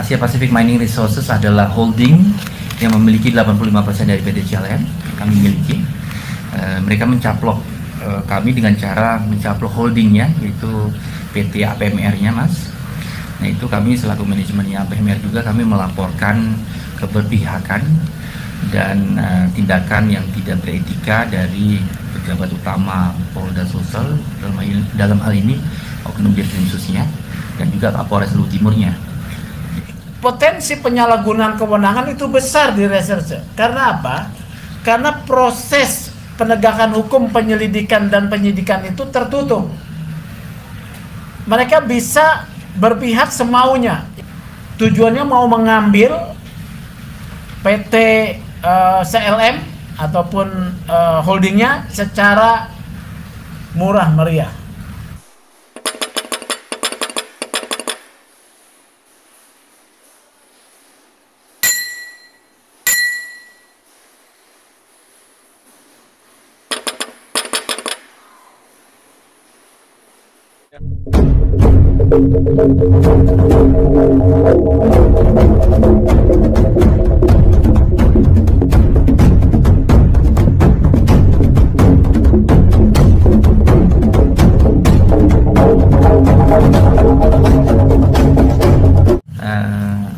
Asia Pacific Mining Resources adalah holding yang memiliki 85% dari PT CLN. Kami miliki. Mereka mencaplok kami dengan cara mencaplok holdingnya, yaitu PT APMR-nya, Mas. Nah, itu kami selaku manajemennya APMR juga kami melaporkan keberpihakan dan tindakan yang tidak beretika dari pejabat utama Polda Sulsel, dalam hal ini Oknum Dirkrimsusnya dan juga Kapolres Luwu Timurnya. Potensi penyalahgunaan kewenangan itu besar di reserse. Karena apa? Karena proses penegakan hukum, penyelidikan dan penyidikan itu tertutup. Mereka bisa berpihak semaunya. Tujuannya mau mengambil PT CLM ataupun holdingnya secara murah meriah.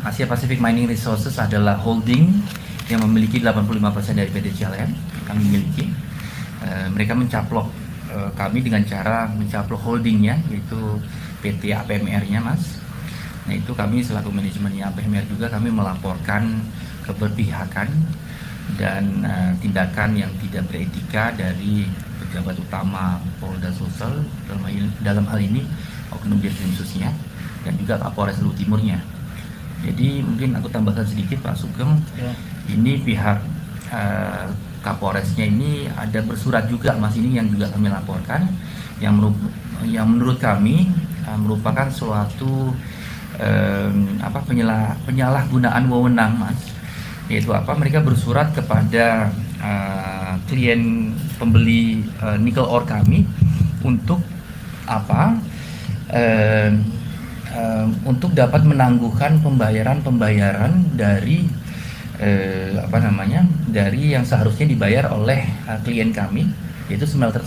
Asia Pacific Mining Resources adalah holding yang memiliki 85% dari PT CLN. Kami miliki. Mereka mencaplok kami dengan cara mencaplok holdingnya, yaitu PT APMR-nya, Mas. Nah, itu kami selaku manajemennya APMR juga kami melaporkan keberpihakan dan tindakan yang tidak beretika dari pejabat utama Polda Sulsel, dalam hal ini Oknum Dirkrimsusnya dan juga Kapolres Luwu Timurnya. Jadi mungkin aku tambahkan sedikit, Pak Sugeng. Ya. Ini pihak Kapolresnya ini ada bersurat juga, Mas, ini yang juga kami laporkan, yang menurut kami merupakan suatu penyalahgunaan wewenang, Mas. Yaitu mereka bersurat kepada klien pembeli nikel ore kami untuk untuk dapat menangguhkan pembayaran dari dari yang seharusnya dibayar oleh klien kami, yaitu smelter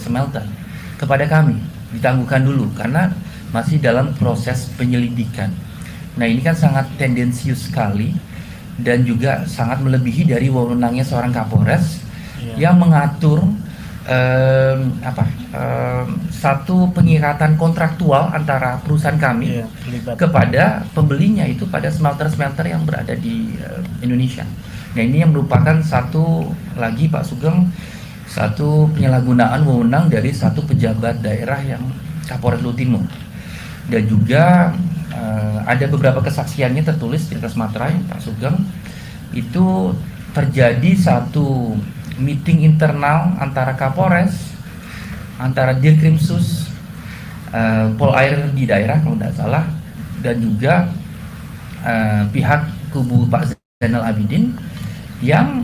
kepada kami, ditangguhkan dulu karena masih dalam proses penyelidikan. Nah, ini kan sangat tendensius sekali dan juga sangat melebihi dari wewenangnya seorang Kapolres yang mengatur satu pengikatan kontraktual antara perusahaan kami kepada pembelinya, itu pada smelter-smelter yang berada di Indonesia. Nah, ini yang merupakan satu lagi, Pak Sugeng, satu penyalahgunaan wewenang dari satu pejabat daerah yang Kapolres Luwu Timur. Dan juga ada beberapa kesaksiannya tertulis di atas materai, Pak Sugeng. Itu terjadi satu meeting internal antara Kapolres, antara Dirkrimsus, Polair di daerah kalau tidak salah, dan juga pihak kubu Pak Zainal Abidin yang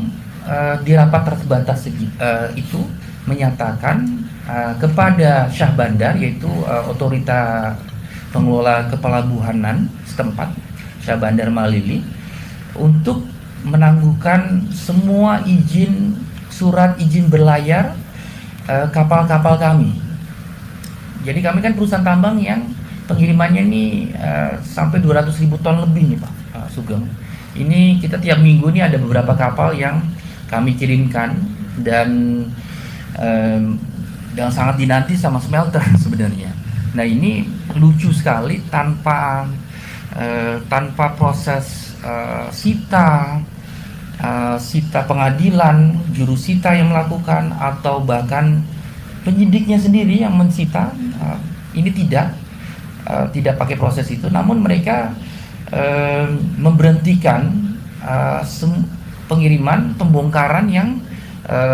di rapat terbatas itu menyatakan kepada Syah Bandar, yaitu otorita pengelola kepelabuhanan setempat, Syah Bandar Malili, untuk menangguhkan semua surat izin berlayar kapal-kapal kami. Jadi kami kan perusahaan tambang yang pengirimannya ini sampai 200.000 ton lebih nih, Pak Sugeng. Ini kita tiap minggu nih ada beberapa kapal yang kami kirimkan dan sangat dinanti sama smelter sebenarnya. Nah, ini lucu sekali tanpa proses sita pengadilan, juru sita yang melakukan, atau bahkan penyidiknya sendiri yang mensita. Ini tidak pakai proses itu, namun mereka memberhentikan pengiriman pembongkaran yang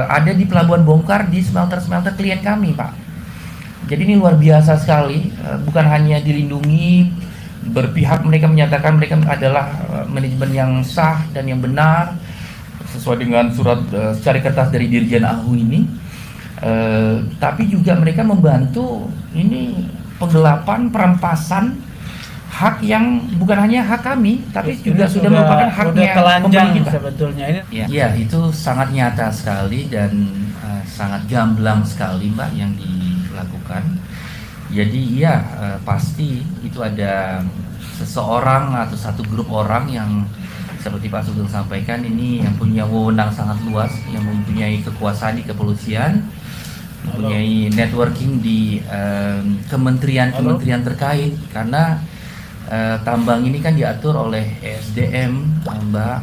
ada di pelabuhan bongkar di smelter-smelter klien kami, Pak. Jadi ini luar biasa sekali, bukan hanya dilindungi, berpihak, mereka menyatakan mereka adalah manajemen yang sah dan yang benar sesuai dengan surat secari kertas dari Dirjen AHU ini, tapi juga mereka membantu ini penggelapan, perampasan hak yang bukan hanya hak kami, tapi ini sudah merupakan haknya telanjang kita sebetulnya ini. Ya, itu sangat nyata sekali dan sangat gamblang sekali Mbak yang dilakukan. Jadi ya pasti itu ada seseorang atau satu grup orang yang seperti Pak Sugeng sampaikan ini yang punya wewenang sangat luas, yang mempunyai kekuasaan di kepolisian, mempunyai networking di kementerian-kementerian terkait, karena tambang ini kan diatur oleh ESDM, Mbak.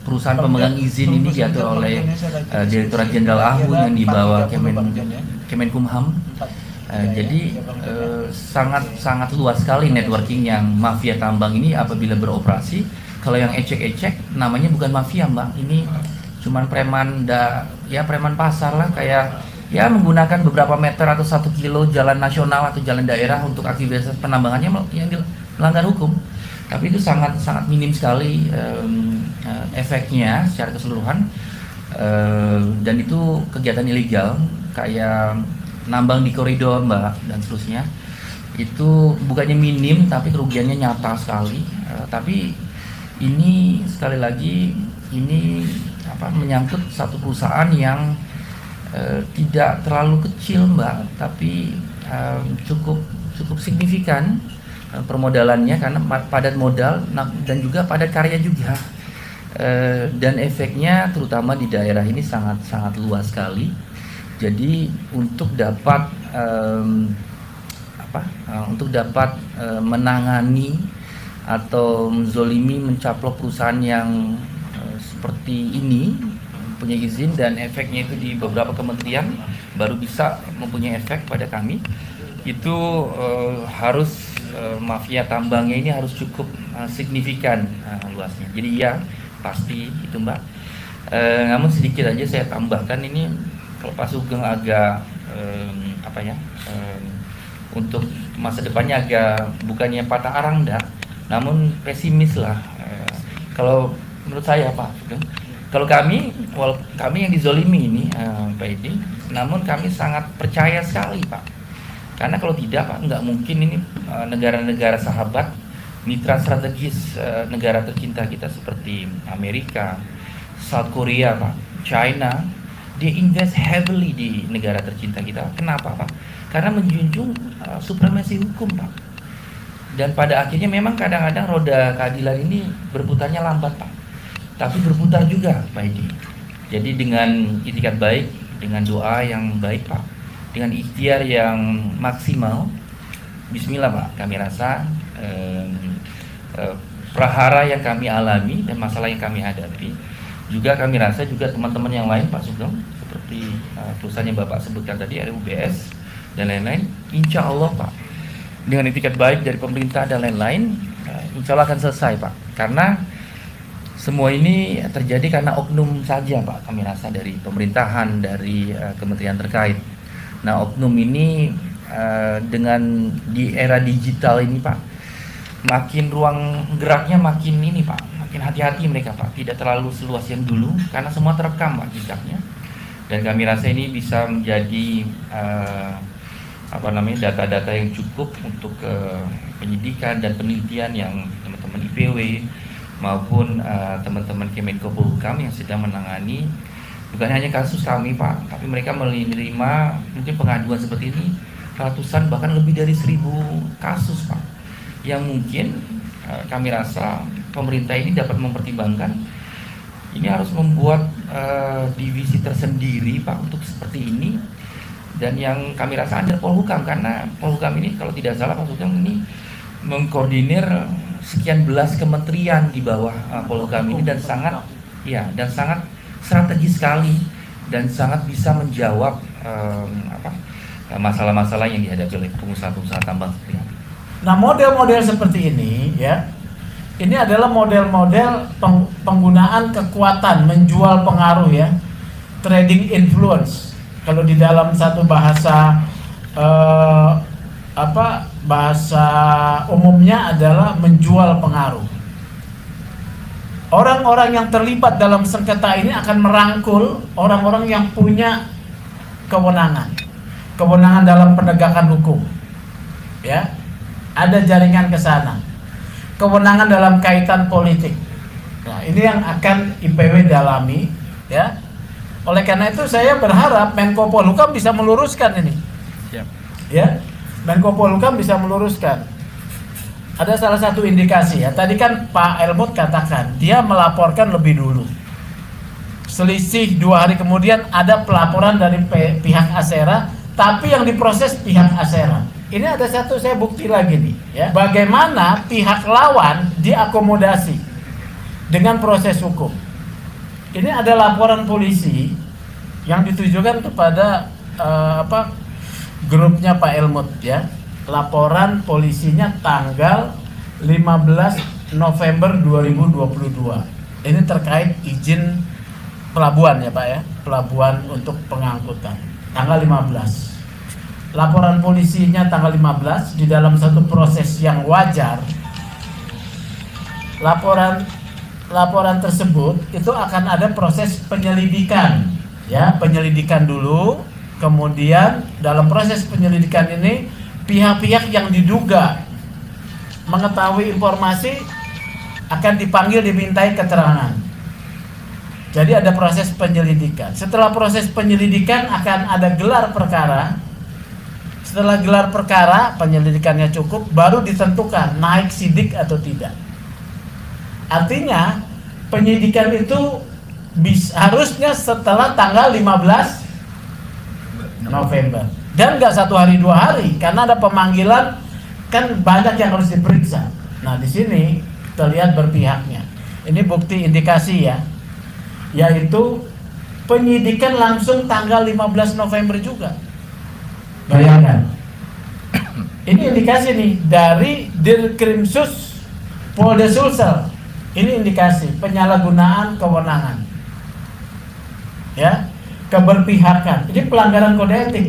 Perusahaan pemegang izin ini diatur oleh Direktorat Jenderal AHU yang dibawa Kemenkumham. Jadi sangat luas sekali networking yang mafia tambang ini apabila beroperasi. Kalau yang ecek-ecek namanya bukan mafia Mbak, ini cuman preman preman pasar lah, kayak ya menggunakan beberapa meter atau 1 kilo jalan nasional atau jalan daerah untuk aktivitas penambangannya yang melanggar hukum. Tapi itu sangat minim sekali efeknya secara keseluruhan, dan itu kegiatan ilegal kayak nambang di koridor Mbak dan seterusnya. Itu bukannya minim tapi kerugiannya nyata sekali. Tapi ini sekali lagi ini menyangkut satu perusahaan yang tidak terlalu kecil Mbak, tapi cukup signifikan permodalannya karena padat modal dan juga padat karya juga, dan efeknya terutama di daerah ini sangat luas sekali. Jadi untuk dapat menangani atau menzolimi, mencaplok perusahaan yang seperti ini punya izin dan efeknya itu di beberapa kementerian baru bisa mempunyai efek pada kami, itu harus mafia tambangnya ini harus cukup signifikan luasnya. Jadi ya pasti itu Mbak. Namun sedikit aja saya tambahkan, ini kalau Pak Sugeng agak untuk masa depannya agak bukannya patah arang enggak, namun pesimis lah. Kalau menurut saya Pak Sugeng, kalau kami yang dizolimi ini Pak Edi, namun kami sangat percaya sekali Pak, karena kalau tidak Pak, nggak mungkin ini negara-negara sahabat, mitra strategis negara tercinta kita seperti Amerika, South Korea Pak, China, dia invest heavily di negara tercinta kita. Kenapa Pak? Karena menjunjung supremasi hukum Pak. Dan pada akhirnya memang kadang-kadang roda keadilan ini berputarnya lambat Pak, tapi berputar juga Pak Edi. Jadi dengan itikat baik, dengan doa yang baik Pak, dengan ikhtiar yang maksimal, bismillah Pak, kami rasa prahara yang kami alami dan masalah yang kami hadapi, juga kami rasa juga teman-teman yang lain Pak Sugeng, seperti perusahaan yang Bapak sebutkan tadi, RUBS dan lain-lain, insya Allah Pak, dengan itikat baik dari pemerintah dan lain-lain, insya Allah akan selesai Pak. Karena semua ini terjadi karena oknum saja Pak, kami rasa dari pemerintahan, dari kementerian terkait. Nah, oknum ini dengan di era digital ini Pak, makin ruang geraknya makin ini Pak, makin hati-hati mereka Pak, tidak terlalu seluas yang dulu karena semua terekam Pak jejaknya. Dan kami rasa ini bisa menjadi data-data yang cukup untuk penyidikan dan penelitian yang teman-teman IPW maupun teman-teman Kemenko Polhukam yang sedang menangani bukan hanya kasus kami Pak, tapi mereka menerima mungkin pengaduan seperti ini ratusan bahkan lebih dari 1000 kasus Pak, yang mungkin kami rasa pemerintah ini dapat mempertimbangkan ini harus membuat divisi tersendiri Pak untuk seperti ini. Dan yang kami rasa under Polhukam, karena Polhukam ini kalau tidak salah Pak Sugeng ini mengkoordinir sekian belas kementerian di bawah Polhukam ini, dan sangat strategis sekali dan sangat bisa menjawab masalah-masalah yang dihadapi oleh pengusaha-pengusaha tambang seperti ini. Nah, model-model seperti ini ya, ini adalah model-model penggunaan kekuatan, menjual pengaruh ya, trading influence. Kalau di dalam satu bahasa bahasa umumnya adalah menjual pengaruh. Orang-orang yang terlibat dalam sengketa ini akan merangkul orang-orang yang punya kewenangan dalam penegakan hukum, ya. ada jaringan ke sana, kewenangan dalam kaitan politik. Nah, ini yang akan IPW dalami, ya. Oleh karena itu saya berharap Menko Polhukam bisa meluruskan ini. Siap. Ya, Menko Polhukam bisa meluruskan. Ada salah satu indikasi ya. Tadi kan Pak Elmut katakan dia melaporkan lebih dulu. Selisih 2 hari kemudian ada pelaporan dari pihak Asera, tapi yang diproses pihak Asera. Ini ada satu saya bukti lagi nih, ya. Bagaimana pihak lawan diakomodasi dengan proses hukum. Ini ada laporan polisi yang ditujukan kepada grupnya Pak Elmut, ya. Laporan polisinya tanggal 15 November 2022. Ini terkait izin pelabuhan ya Pak ya, pelabuhan untuk pengangkutan. Tanggal 15. Laporan polisinya tanggal 15 di dalam satu proses yang wajar. Laporan tersebut itu akan ada proses penyelidikan, ya, penyelidikan dulu. Kemudian dalam proses penyelidikan ini pihak-pihak yang diduga mengetahui informasi akan dipanggil dimintai keterangan. Jadi ada proses penyelidikan. Setelah proses penyelidikan akan ada gelar perkara. Setelah gelar perkara, penyelidikannya cukup, baru ditentukan naik sidik atau tidak. Artinya penyidikan itu harusnya setelah tanggal 15 November. Dan nggak 1 hari 2 hari, karena ada pemanggilan, kan banyak yang harus diperiksa. Nah di sini kita lihat berpihaknya. Ini bukti indikasi ya, yaitu penyidikan langsung tanggal 15 November juga. Bayangkan. Ini indikasi nih dari Dirkrimsus Polda Sulsel. Ini indikasi penyalahgunaan kewenangan, ya, keberpihakan. Ini pelanggaran kode etik.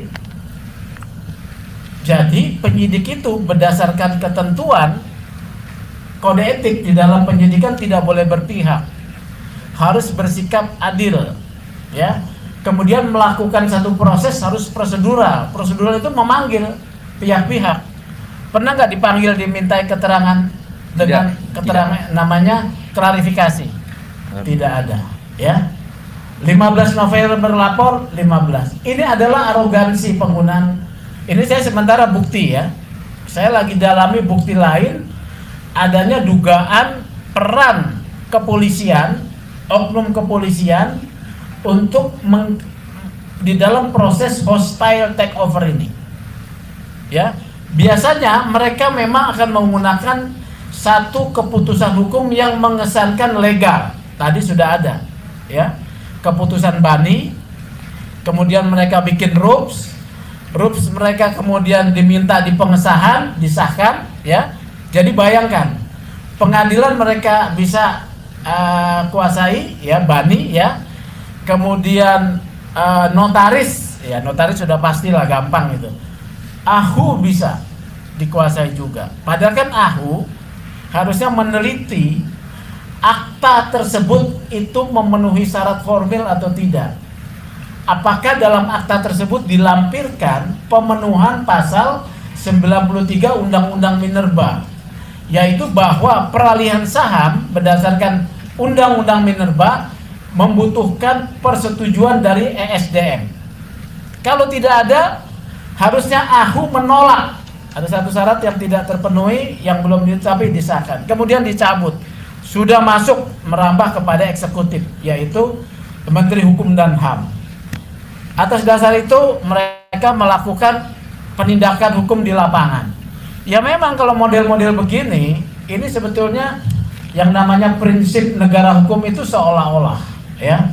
Jadi penyidik itu berdasarkan ketentuan kode etik di dalam penyidikan tidak boleh berpihak, harus bersikap adil, ya. Kemudian melakukan satu proses harus prosedural. Prosedural itu memanggil pihak-pihak. Pernah nggak dipanggil dimintai keterangan dengan keterangan namanya klarifikasi? Tidak ada, ya. 15 November lapor 15. Ini adalah arogansi penggunaan. Ini saya sementara bukti ya. Saya lagi dalami bukti lain adanya dugaan peran kepolisian, oknum kepolisian untuk di dalam proses hostile takeover ini. Ya, biasanya mereka memang akan menggunakan satu keputusan hukum yang mengesankan legal. Tadi sudah ada, ya. Keputusan Bani, kemudian mereka bikin RUPS mereka kemudian diminta di pengesahan, disahkan, ya. Jadi bayangkan, pengadilan mereka bisa kuasai, ya, Bani, ya. Kemudian notaris, ya, notaris sudah pastilah gampang itu. AHU bisa dikuasai juga. Padahal kan AHU harusnya meneliti akta tersebut itu memenuhi syarat formil atau tidak. Apakah dalam akta tersebut dilampirkan pemenuhan pasal 93 Undang-Undang Minerba, yaitu bahwa peralihan saham berdasarkan Undang-Undang Minerba membutuhkan persetujuan dari ESDM. Kalau tidak ada, harusnya AHU menolak. Ada satu syarat yang tidak terpenuhi, yang belum dicapai disahkan, kemudian dicabut. Sudah masuk merambah kepada eksekutif, yaitu Menteri Hukum dan HAM. Atas dasar itu mereka melakukan penindakan hukum di lapangan. Ya memang kalau model-model begini, ini sebetulnya yang namanya prinsip negara hukum itu seolah-olah, ya.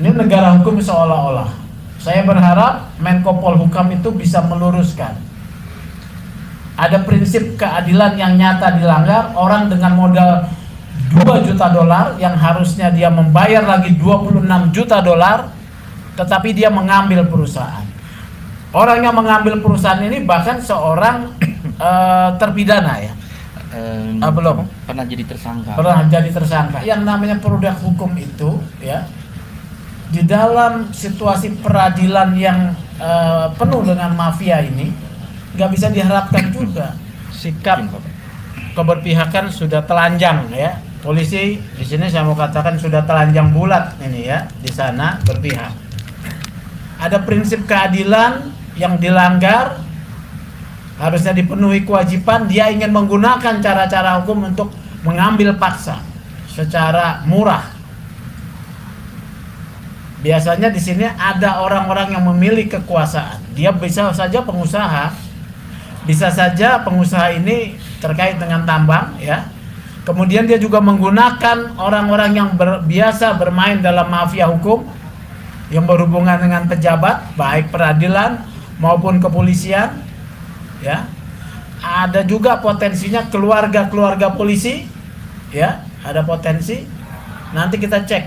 Ini negara hukum seolah-olah. Saya berharap Menko Polhukam itu bisa meluruskan. Ada prinsip keadilan yang nyata dilanggar. Orang dengan modal 2 juta dolar yang harusnya dia membayar lagi 26 juta dolar, tetapi dia mengambil perusahaan. Orang yang mengambil perusahaan ini bahkan seorang terpidana ya. Belum pernah jadi tersangka. Pernah jadi tersangka. Yang namanya produk hukum itu, ya, di dalam situasi peradilan yang penuh dengan mafia ini, nggak bisa diharapkan juga. sikap keberpihakan sudah telanjang ya. Polisi di sini saya mau katakan sudah telanjang bulat ini ya, di sana berpihak. Ada prinsip keadilan yang dilanggar, harusnya dipenuhi kewajiban. Dia ingin menggunakan cara-cara hukum untuk mengambil paksa secara murah. Biasanya di sini ada orang-orang yang memiliki kekuasaan. Dia bisa saja pengusaha, bisa saja pengusaha ini terkait dengan tambang ya. Kemudian dia juga menggunakan orang-orang yang biasa bermain dalam mafia hukum yang berhubungan dengan pejabat, baik peradilan maupun kepolisian ya. Ada juga potensinya keluarga-keluarga polisi ya, ada potensi. Nanti kita cek.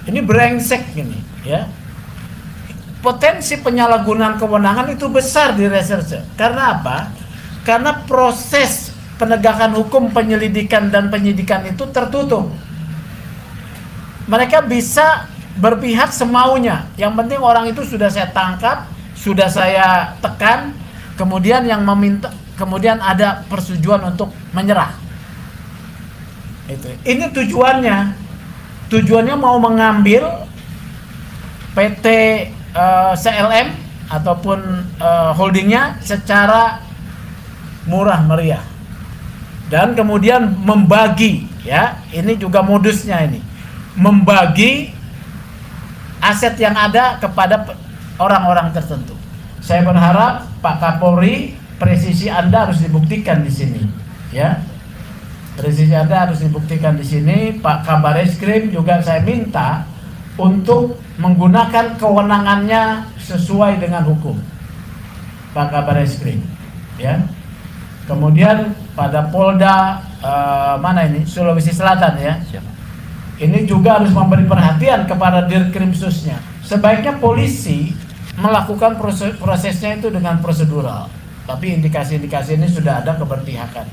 Ini brengsek ini ya. Potensi penyalahgunaan kewenangan itu besar di reserse. Karena apa? Karena proses penegakan hukum, penyelidikan dan penyidikan itu tertutup. Mereka bisa berpihak semaunya. Yang penting orang itu sudah saya tangkap, sudah saya tekan, kemudian yang meminta, kemudian ada persetujuan untuk menyerah. Ini tujuannya. Tujuannya mau mengambil PT CLM ataupun holdingnya secara murah meriah. Dan kemudian membagi ya, ini juga modusnya ini. Membagi aset yang ada kepada orang-orang tertentu. Saya berharap Pak Kapolri, presisi Anda harus dibuktikan di sini ya. Presisi Anda harus dibuktikan di sini. Pak Kabareskrim juga saya minta untuk menggunakan kewenangannya sesuai dengan hukum. Pak Kabareskrim ya. Kemudian pada Polda mana ini, Sulawesi Selatan ya. Ini juga harus memberi perhatian kepada Dirkrimsusnya. Sebaiknya polisi melakukan prosesnya itu dengan prosedural. Tapi indikasi-indikasi ini sudah ada keberpihakan.